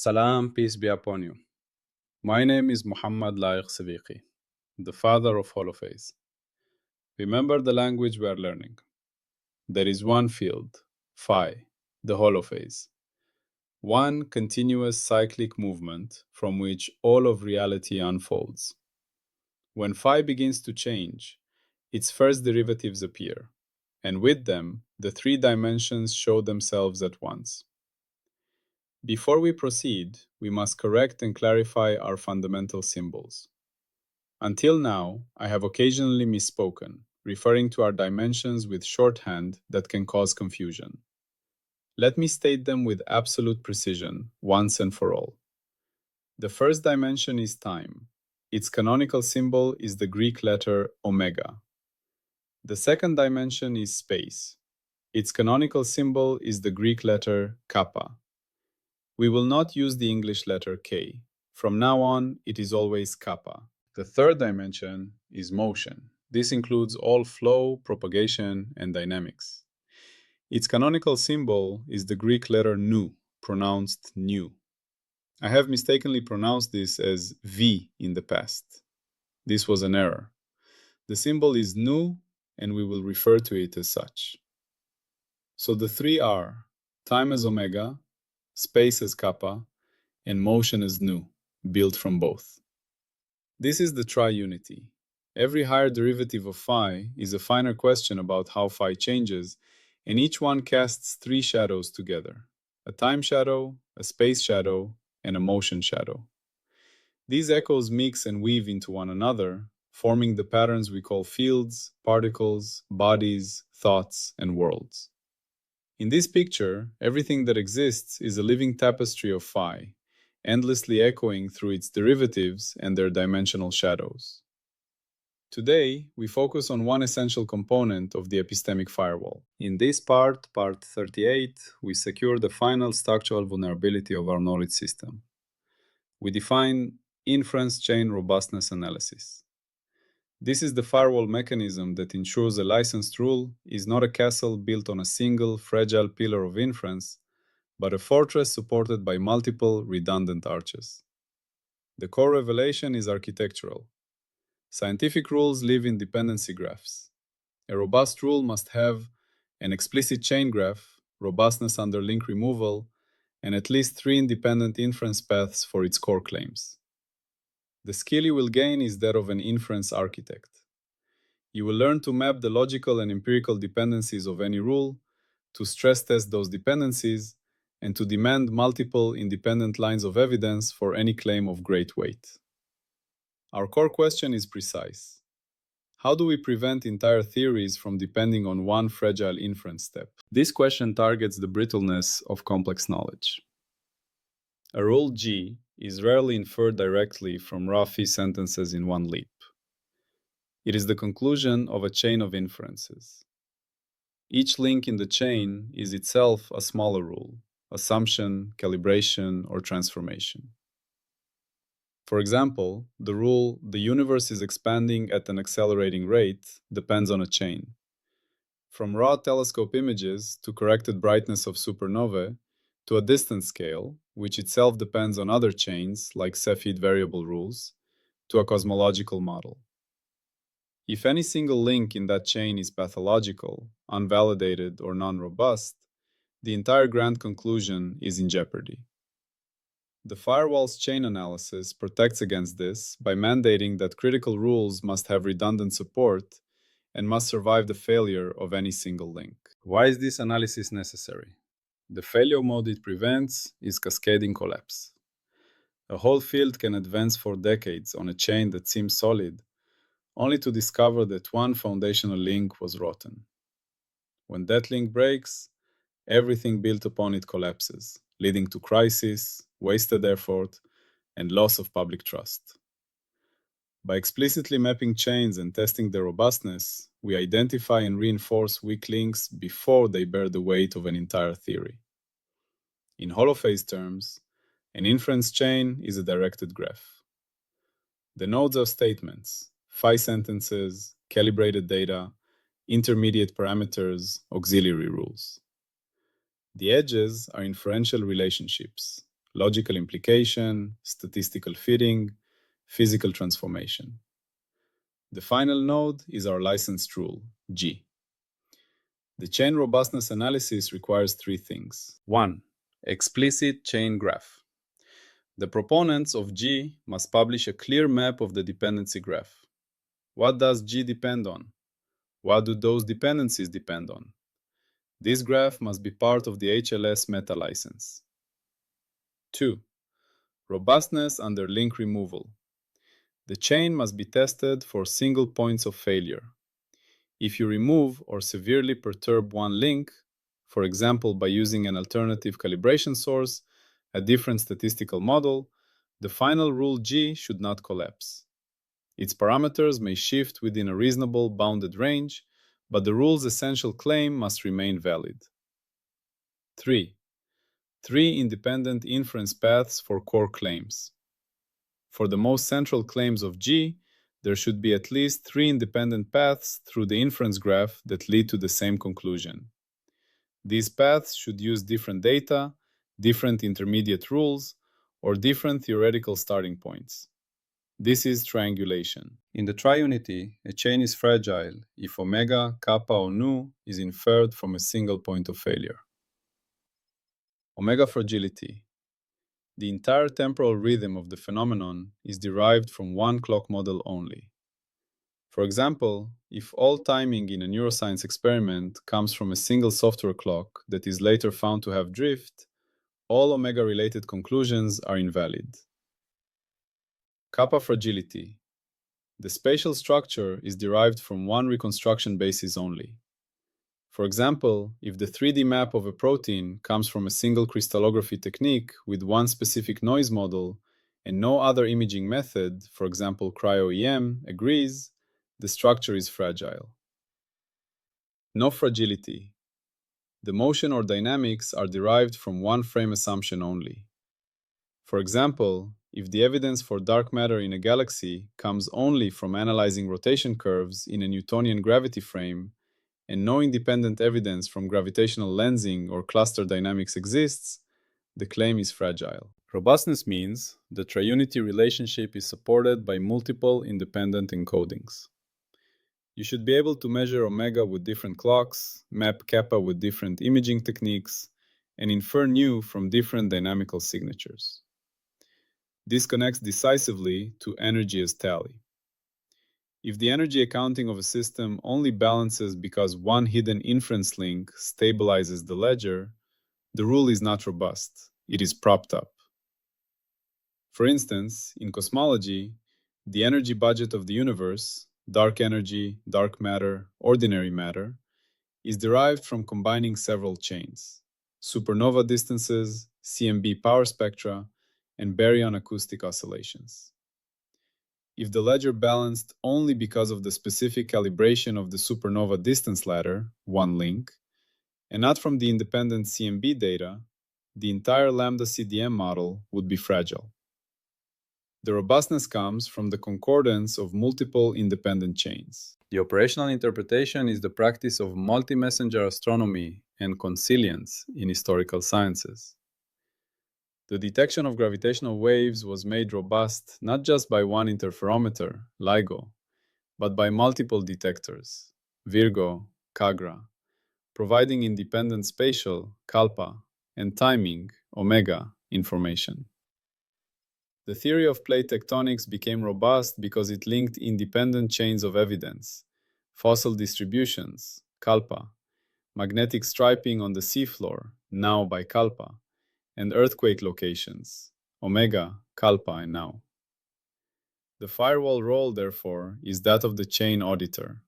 Salam, peace be upon you. My name is Mohammed Layiq Sediqi, the father of Holophase. Remember the language we are learning. There is one field, phi, the holophase. One continuous cyclic movement from which all of reality unfolds. When phi begins to change, its first derivatives appear, and with them, the three dimensions show themselves at once. Before we proceed, we must correct and clarify our fundamental symbols. Until now, I have occasionally misspoken, referring to our dimensions with shorthand that can cause confusion. Let me state them with absolute precision, once and for all. The first dimension is time. Its canonical symbol is the Greek letter omega. The second dimension is space. Its canonical symbol is the Greek letter kappa. We will not use the English letter K. From now on, it is always kappa. The third dimension is motion. This includes all flow, propagation, and dynamics. Its canonical symbol is the Greek letter nu, pronounced nu. I have mistakenly pronounced this as V in the past. This was an error. The symbol is nu, and we will refer to it as such. So the three are time as omega, space as kappa, and motion as nu, built from both. This is the triunity. Every higher derivative of phi is a finer question about how phi changes, and each one casts three shadows together: a time shadow, a space shadow, and a motion shadow. These echoes mix and weave into one another, forming the patterns we call fields, particles, bodies, thoughts, and worlds. In this picture, everything that exists is a living tapestry of phi, endlessly echoing through its derivatives and their dimensional shadows. Today, we focus on one essential component of the epistemic firewall. In this part 38, we secure the final structural vulnerability of our knowledge system. We define Inference Chain Robustness Analysis. This is the firewall mechanism that ensures a licensed rule is not a castle built on a single fragile pillar of inference, but a fortress supported by multiple redundant arches. The core revelation is architectural. Scientific rules live in dependency graphs. A robust rule must have an explicit chain graph, robustness under link removal, and at least three independent inference paths for its core claims. The skill you will gain is that of an inference architect. You will learn to map the logical and empirical dependencies of any rule, to stress test those dependencies, and to demand multiple independent lines of evidence for any claim of great weight. Our core question is precise. How do we prevent entire theories from depending on one fragile inference step? This question targets the brittleness of complex knowledge. A rule G is rarely inferred directly from raw phi sentences in one leap. It is the conclusion of a chain of inferences. Each link in the chain is itself a smaller rule, assumption, calibration, or transformation. For example, the rule "the universe is expanding at an accelerating rate" depends on a chain. From raw telescope images to corrected brightness of supernovae, to a distance scale, which itself depends on other chains like Cepheid variable rules, to a cosmological model. If any single link in that chain is pathological, unvalidated, or non-robust, the entire grand conclusion is in jeopardy. The firewall's chain analysis protects against this by mandating that critical rules must have redundant support and must survive the failure of any single link. Why is this analysis necessary? The failure mode it prevents is cascading collapse. A whole field can advance for decades on a chain that seems solid, only to discover that one foundational link was rotten. When that link breaks, everything built upon it collapses, leading to crisis, wasted effort, and loss of public trust. By explicitly mapping chains and testing their robustness, we identify and reinforce weak links before they bear the weight of an entire theory. In holophase terms, an inference chain is a directed graph. The nodes are statements, phi sentences, calibrated data, intermediate parameters, auxiliary rules. The edges are inferential relationships, logical implication, statistical fitting, physical transformation. The final node is our licensed rule, G. The chain robustness analysis requires three things. 1. Explicit chain graph. The proponents of G must publish a clear map of the dependency graph. What does G depend on? What do those dependencies depend on? This graph must be part of the HLS meta license. 2. Robustness under link removal. The chain must be tested for single points of failure. If you remove or severely perturb one link, for example by using an alternative calibration source, a different statistical model, the final rule G should not collapse. Its parameters may shift within a reasonable bounded range, but the rule's essential claim must remain valid. 3. 3 independent inference paths for core claims. For the most central claims of G, there should be at least 3 independent paths through the inference graph that lead to the same conclusion. These paths should use different data, different intermediate rules, or different theoretical starting points. This is triangulation. In the triunity, a chain is fragile if omega, kappa, or nu is inferred from a single point of failure. Omega fragility. The entire temporal rhythm of the phenomenon is derived from one clock model only. For example, if all timing in a neuroscience experiment comes from a single software clock that is later found to have drift, all omega-related conclusions are invalid. Kappa fragility. The spatial structure is derived from one reconstruction basis only. For example, if the 3D map of a protein comes from a single crystallography technique with one specific noise model and no other imaging method, for example cryo-EM, agrees, the structure is fragile. No fragility. The motion or dynamics are derived from one frame assumption only. For example, if the evidence for dark matter in a galaxy comes only from analyzing rotation curves in a Newtonian gravity frame, and no independent evidence from gravitational lensing or cluster dynamics exists, the claim is fragile. Robustness means the triunity relationship is supported by multiple independent encodings. You should be able to measure omega with different clocks, map kappa with different imaging techniques, and infer nu from different dynamical signatures. This connects decisively to energy as tally. If the energy accounting of a system only balances because one hidden inference link stabilizes the ledger, the rule is not robust, it is propped up. For instance, in cosmology, the energy budget of the universe, dark energy, dark matter, ordinary matter, is derived from combining several chains, supernova distances, CMB power spectra, and baryon acoustic oscillations. If the ledger balanced only because of the specific calibration of the supernova distance ladder, one link, and not from the independent CMB data, the entire lambda CDM model would be fragile. The robustness comes from the concordance of multiple independent chains. The operational interpretation is the practice of multi-messenger astronomy and consilience in historical sciences. The detection of gravitational waves was made robust not just by one interferometer, LIGO, but by multiple detectors, Virgo, Kagra, providing independent spatial, Kalpa, and timing, Omega, information. The theory of plate tectonics became robust because it linked independent chains of evidence, fossil distributions, Kalpa, magnetic striping on the seafloor, now by Kalpa, and earthquake locations, Omega, Kalpa, and now. The firewall role, therefore, is that of the chain auditor.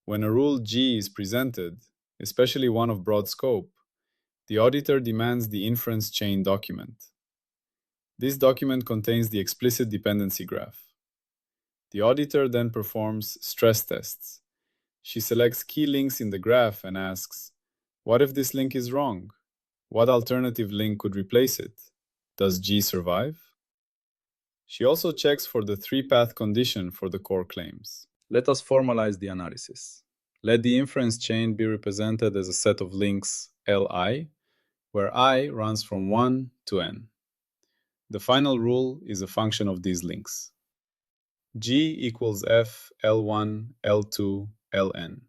When a rule G is presented, especially one of broad scope, the auditor demands the inference chain document. This document contains the explicit dependency graph. The auditor then performs stress tests. She selects key links in the graph and asks, what if this link is wrong? What alternative link could replace it? Does G survive? She also checks for the three-path condition for the core claims. Let us formalize the analysis. Let the inference chain be represented as a set of links Li, where I runs from 1 to n. The final rule is a function of these links. G equals F L1 L2 Ln.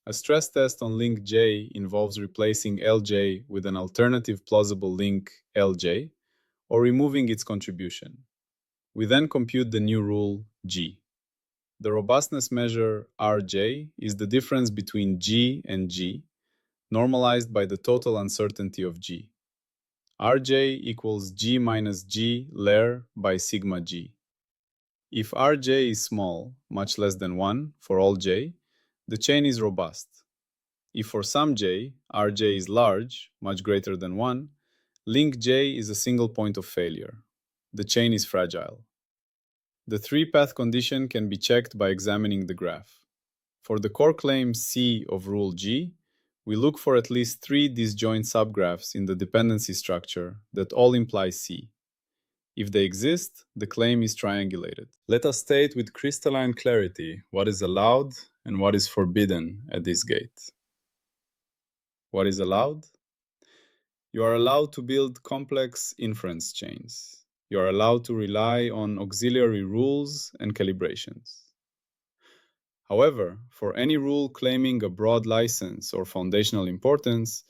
A stress test on link J involves replacing Lj with an alternative plausible link Lj or removing its contribution. We then compute the new rule G. The robustness measure Rj is the difference between G and G, normalized by the total uncertainty of G. Rj equals G minus G layer by sigma G. If Rj is small, much less than 1 for all J, the chain is robust. If for some J, Rj is large, much greater than 1, link J is a single point of failure. The chain is fragile. The three-path condition can be checked by examining the graph. For the core claim C of rule G, we look for at least 3 disjoint subgraphs in the dependency structure that all imply C. If they exist, the claim is triangulated. Let us state with crystalline clarity what is allowed and what is forbidden at this gate. What is allowed? You are allowed to build complex inference chains. You are allowed to rely on auxiliary rules and calibrations. However, for any rule claiming a broad license or foundational importance,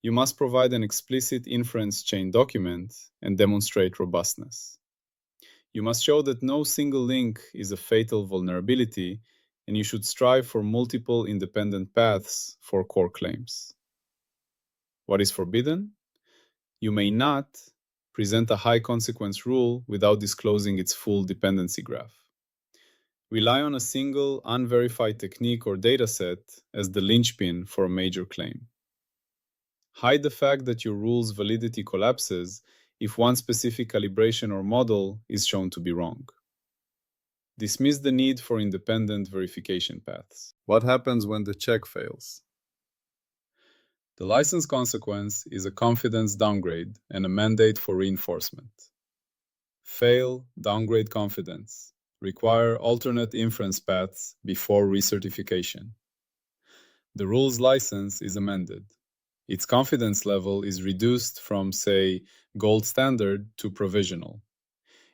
you must provide an explicit inference chain document and demonstrate robustness. You must show that no single link is a fatal vulnerability, and you should strive for multiple independent paths for core claims. What is forbidden? You may not present a high consequence rule without disclosing its full dependency graph. Rely on a single unverified technique or dataset as the linchpin for a major claim. Hide the fact that your rule's validity collapses if one specific calibration or model is shown to be wrong. Dismiss the need for independent verification paths. What happens when the check fails? The license consequence is a confidence downgrade and a mandate for reinforcement. Fail, downgrade confidence. Require alternate inference paths before recertification. The rule's license is amended. Its confidence level is reduced from, say, gold standard to provisional.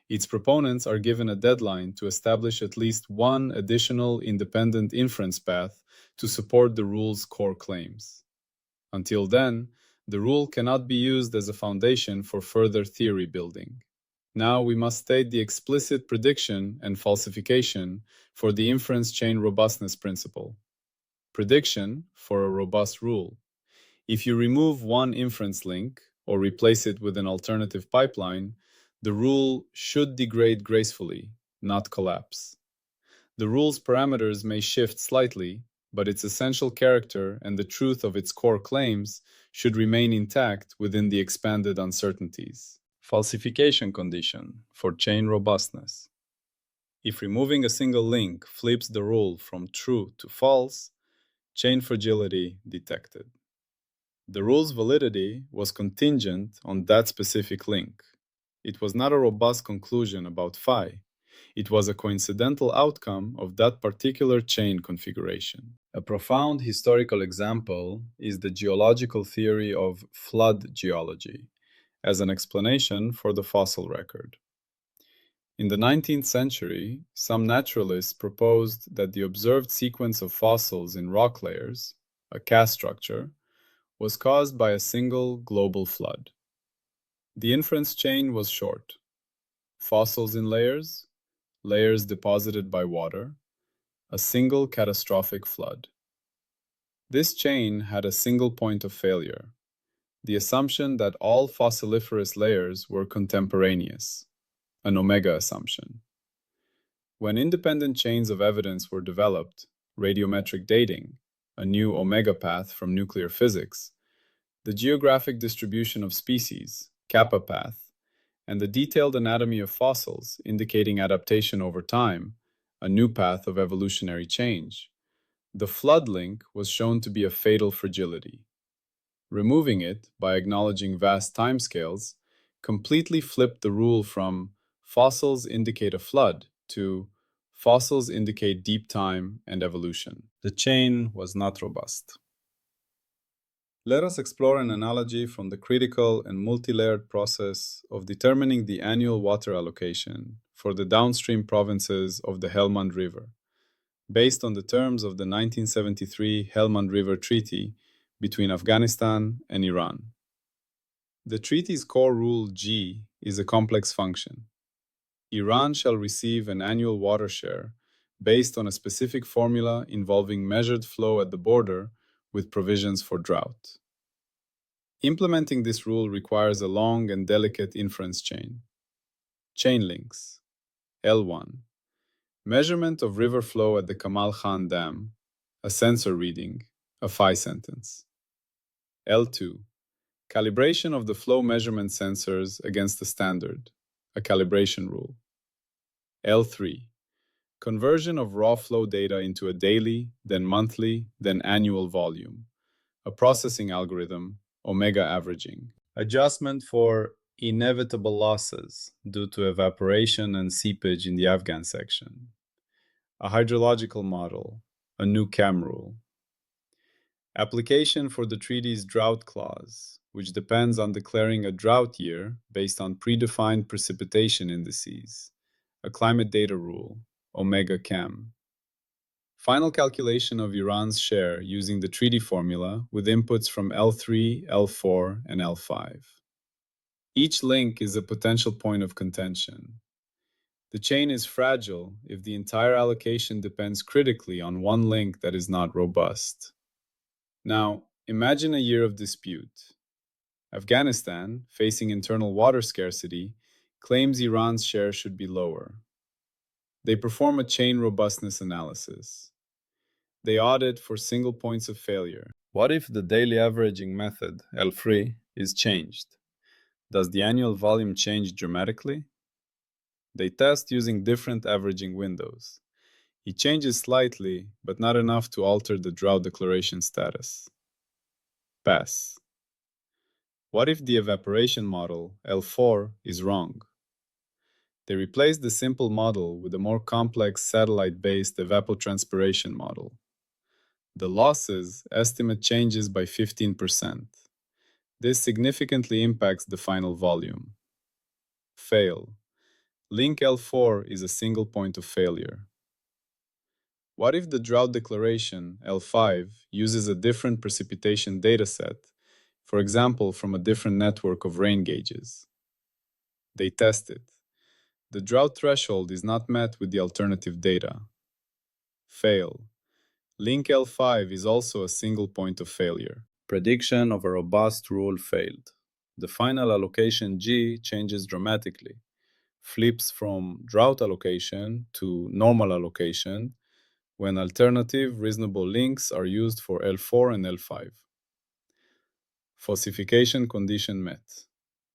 Its proponents are given a deadline to establish at least one additional independent inference path to support the rule's core claims. Until then, the rule cannot be used as a foundation for further theory building. Now we must state the explicit prediction and falsification for the inference chain robustness principle. Prediction for a robust rule. If you remove one inference link or replace it with an alternative pipeline, the rule should degrade gracefully, not collapse. The rule's parameters may shift slightly, but its essential character and the truth of its core claims should remain intact within the expanded uncertainties. Falsification condition for chain robustness. If removing a single link flips the rule from true to false, chain fragility detected. The rule's validity was contingent on that specific link. It was not a robust conclusion about phi. It was a coincidental outcome of that particular chain configuration. A profound historical example is the geological theory of flood geology as an explanation for the fossil record. In the 19th century, some naturalists proposed that the observed sequence of fossils in rock layers, a cast structure, was caused by a single global flood. The inference chain was short. Fossils in layers, layers deposited by water, a single catastrophic flood. This chain had a single point of failure, the assumption that all fossiliferous layers were contemporaneous, an omega assumption. When independent chains of evidence were developed, radiometric dating, a new omega path from nuclear physics, the geographic distribution of species, kappa path, and the detailed anatomy of fossils indicating adaptation over time, a new path of evolutionary change, the flood link was shown to be a fatal fragility. Removing it, by acknowledging vast timescales, completely flipped the rule from fossils indicate a flood to fossils indicate deep time and evolution. The chain was not robust. Let us explore an analogy from the critical and multi-layered process of determining the annual water allocation for the downstream provinces of the Helmand River, based on the terms of the 1973 Helmand River Treaty between Afghanistan and Iran. The treaty's core rule G is a complex function. Iran shall receive an annual water share based on a specific formula involving measured flow at the border with provisions for drought. Implementing this rule requires a long and delicate inference chain. Chain links. L1. Measurement of river flow at the Kamal Khan Dam, a sensor reading, a phi sentence. L2. Calibration of the flow measurement sensors against the standard, a calibration rule. L3. Conversion of raw flow data into a daily, then monthly, then annual volume, a processing algorithm, omega averaging. Adjustment for inevitable losses due to evaporation and seepage in the Afghan section. A hydrological model, a new CAM rule. Application for the treaty's drought clause, which depends on declaring a drought year based on predefined precipitation indices, a climate data rule, omega CAM. Final calculation of Iran's share using the treaty formula with inputs from L3, L4, and L5. Each link is a potential point of contention. The chain is fragile if the entire allocation depends critically on one link that is not robust. Now, imagine a year of dispute. Afghanistan, facing internal water scarcity, claims Iran's share should be lower. They perform a chain robustness analysis. They audit for single points of failure. What if the daily averaging method, L3, is changed? Does the annual volume change dramatically? They test using different averaging windows. It changes slightly, but not enough to alter the drought declaration status. Pass. What if the evaporation model, L4, is wrong? They replace the simple model with a more complex satellite-based evapotranspiration model. The losses estimate changes by 15%. This significantly impacts the final volume. Fail. Link L4 is a single point of failure. What if the drought declaration, L5, uses a different precipitation dataset, for example, from a different network of rain gauges? They test it. The drought threshold is not met with the alternative data. Fail. Link L5 is also a single point of failure. Prediction of a robust rule failed. The final allocation G changes dramatically, flips from drought allocation to normal allocation when alternative reasonable links are used for L4 and L5. Falsification condition met.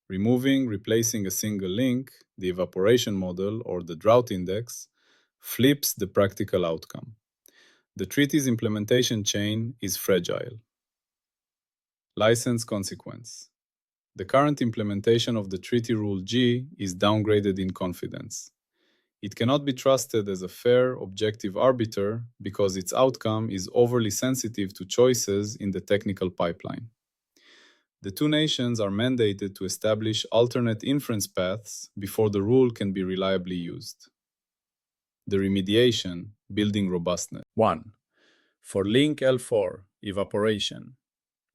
Replacing a single link, the evaporation model or the drought index, flips the practical outcome. The treaty's implementation chain is fragile. License consequence. The current implementation of the Treaty Rule G is downgraded in confidence. It cannot be trusted as a fair, objective arbiter because its outcome is overly sensitive to choices in the technical pipeline. The two nations are mandated to establish alternate inference paths before the rule can be reliably used. The remediation, building robustness. 1. For link L4, evaporation.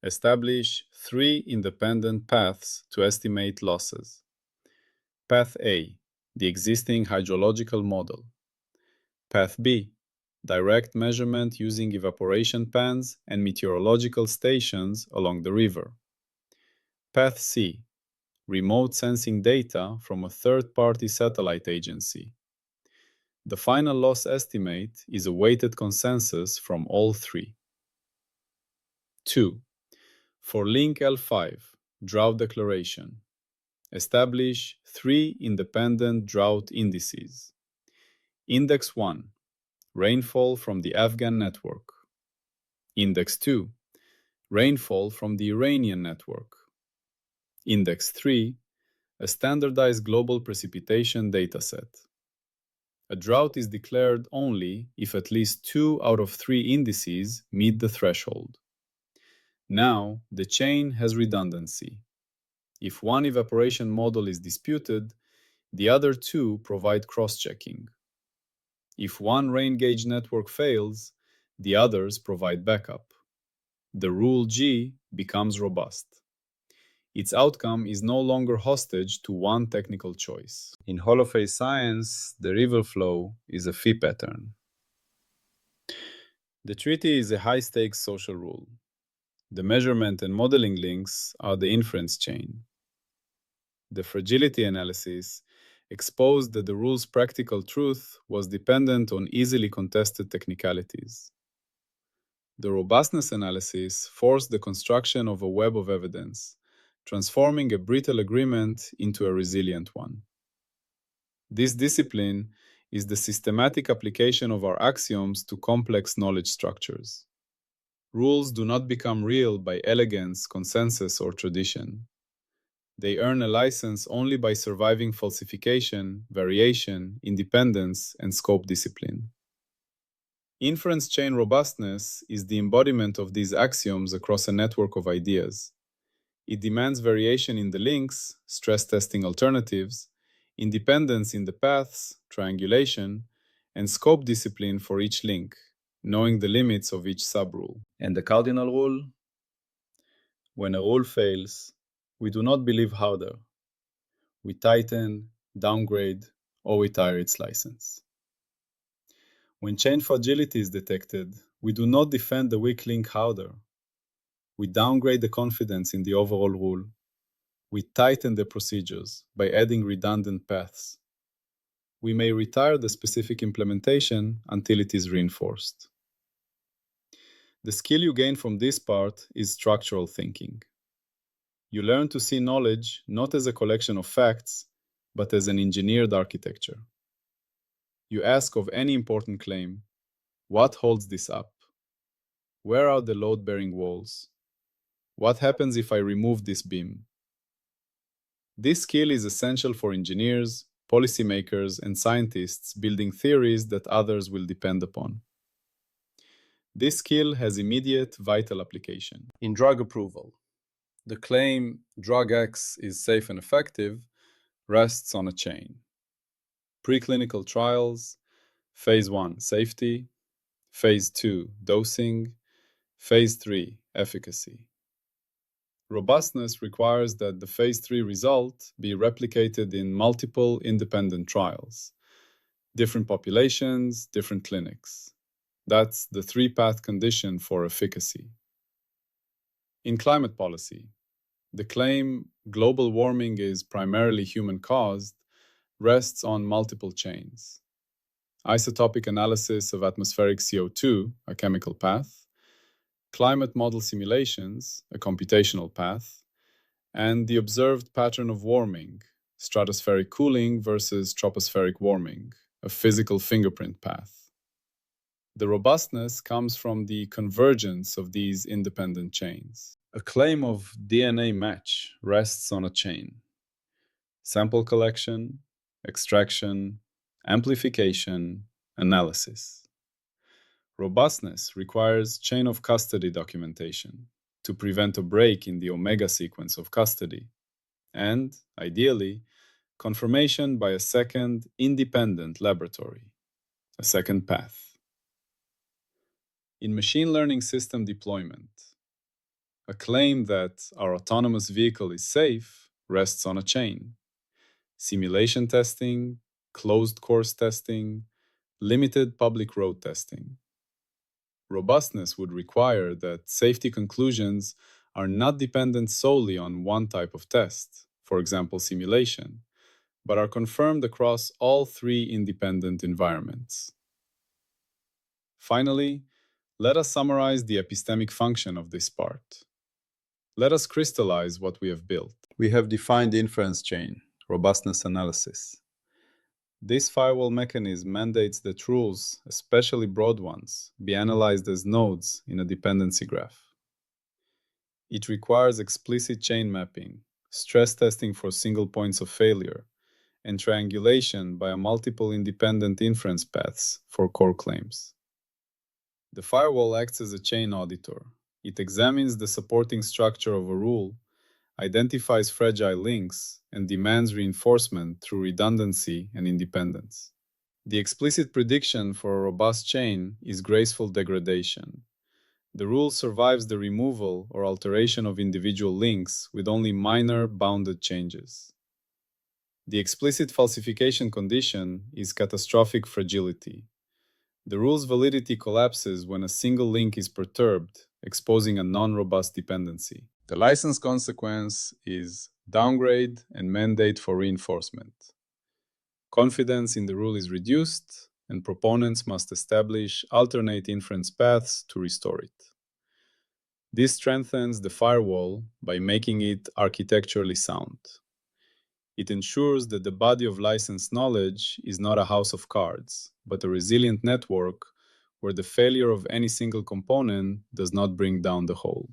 Establish 3 independent paths to estimate losses. Path A, the existing hydrological model. Path B, direct measurement using evaporation pans and meteorological stations along the river. Path C, remote sensing data from a third-party satellite agency. The final loss estimate is a weighted consensus from all 3. 2. For link L5, drought declaration. Establish 3 independent drought indices. Index 1, rainfall from the Afghan network. Index 2, rainfall from the Iranian network. Index 3, a standardized global precipitation dataset. A drought is declared only if at least 2 out of 3 indices meet the threshold. Now, the chain has redundancy. If one evaporation model is disputed, the other two provide cross-checking. If one rain gauge network fails, the others provide backup. The rule G becomes robust. Its outcome is no longer hostage to one technical choice. In holophase science, the river flow is a phi pattern. The treaty is a high-stakes social rule. The measurement and modeling links are the inference chain. The fragility analysis exposed that the rule's practical truth was dependent on easily contested technicalities. The robustness analysis forced the construction of a web of evidence, transforming a brittle agreement into a resilient one. This discipline is the systematic application of our axioms to complex knowledge structures. Rules do not become real by elegance, consensus, or tradition. They earn a license only by surviving falsification, variation, independence, and scope discipline. Inference chain robustness is the embodiment of these axioms across a network of ideas. It demands variation in the links, stress testing alternatives, independence in the paths, triangulation, and scope discipline for each link, knowing the limits of each subrule. And the cardinal rule? When a rule fails, we do not believe harder. We tighten, downgrade, or retire its license. When chain fragility is detected, we do not defend the weak link harder. We downgrade the confidence in the overall rule. We tighten the procedures by adding redundant paths. We may retire the specific implementation until it is reinforced. The skill you gain from this part is structural thinking. You learn to see knowledge not as a collection of facts, but as an engineered architecture. You ask of any important claim, what holds this up? Where are the load-bearing walls? What happens if I remove this beam? This skill is essential for engineers, policymakers, and scientists building theories that others will depend upon. This skill has immediate, vital application. In drug approval, the claim drug X is safe and effective rests on a chain. Preclinical trials, Phase 1 safety, Phase 2 dosing, Phase 3 efficacy. Robustness requires that the Phase 3 result be replicated in multiple independent trials, different populations, different clinics. That's the three-path condition for efficacy. In climate policy, the claim global warming is primarily human-caused rests on multiple chains. Isotopic analysis of atmospheric CO2, a chemical path, climate model simulations, a computational path, and the observed pattern of warming, stratospheric cooling versus tropospheric warming, a physical fingerprint path. The robustness comes from the convergence of these independent chains. A claim of DNA match rests on a chain. Sample collection, extraction, amplification, analysis. Robustness requires chain of custody documentation to prevent a break in the omega sequence of custody, and, ideally, confirmation by a second independent laboratory, a second path. In machine learning system deployment, a claim that our autonomous vehicle is safe rests on a chain. Simulation testing, closed course testing, limited public road testing. Robustness would require that safety conclusions are not dependent solely on one type of test, for example, simulation, but are confirmed across all three independent environments. Finally, let us summarize the epistemic function of this part. Let us crystallize what we have built. We have defined inference chain, robustness analysis. This firewall mechanism mandates that rules, especially broad ones, be analyzed as nodes in a dependency graph. It requires explicit chain mapping, stress testing for single points of failure, and triangulation by multiple independent inference paths for core claims. The firewall acts as a chain auditor. It examines the supporting structure of a rule, identifies fragile links, and demands reinforcement through redundancy and independence. The explicit prediction for a robust chain is graceful degradation. The rule survives the removal or alteration of individual links with only minor bounded changes. The explicit falsification condition is catastrophic fragility. The rule's validity collapses when a single link is perturbed, exposing a non-robust dependency. The license consequence is downgrade and mandate for reinforcement. Confidence in the rule is reduced, and proponents must establish alternate inference paths to restore it. This strengthens the firewall by making it architecturally sound. It ensures that the body of licensed knowledge is not a house of cards, but a resilient network where the failure of any single component does not bring down the whole.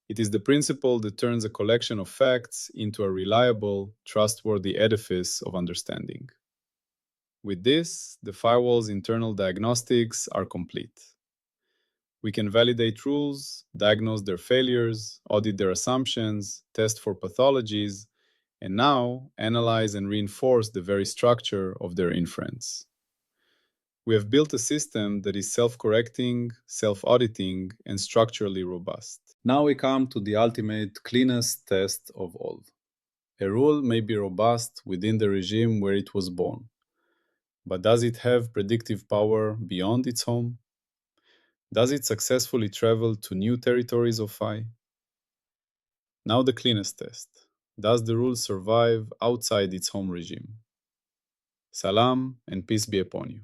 It is the principle that turns a collection of facts into a reliable, trustworthy edifice of understanding. With this, the firewall's internal diagnostics are complete. We can validate rules, diagnose their failures, audit their assumptions, test for pathologies, and now analyze and reinforce the very structure of their inference. We have built a system that is self-correcting, self-auditing, and structurally robust. Now we come to the ultimate cleanest test of all. A rule may be robust within the regime where it was born, but does it have predictive power beyond its home? Does it successfully travel to new territories of phi? Now the cleanest test. Does the rule survive outside its home regime? Salam and peace be upon you.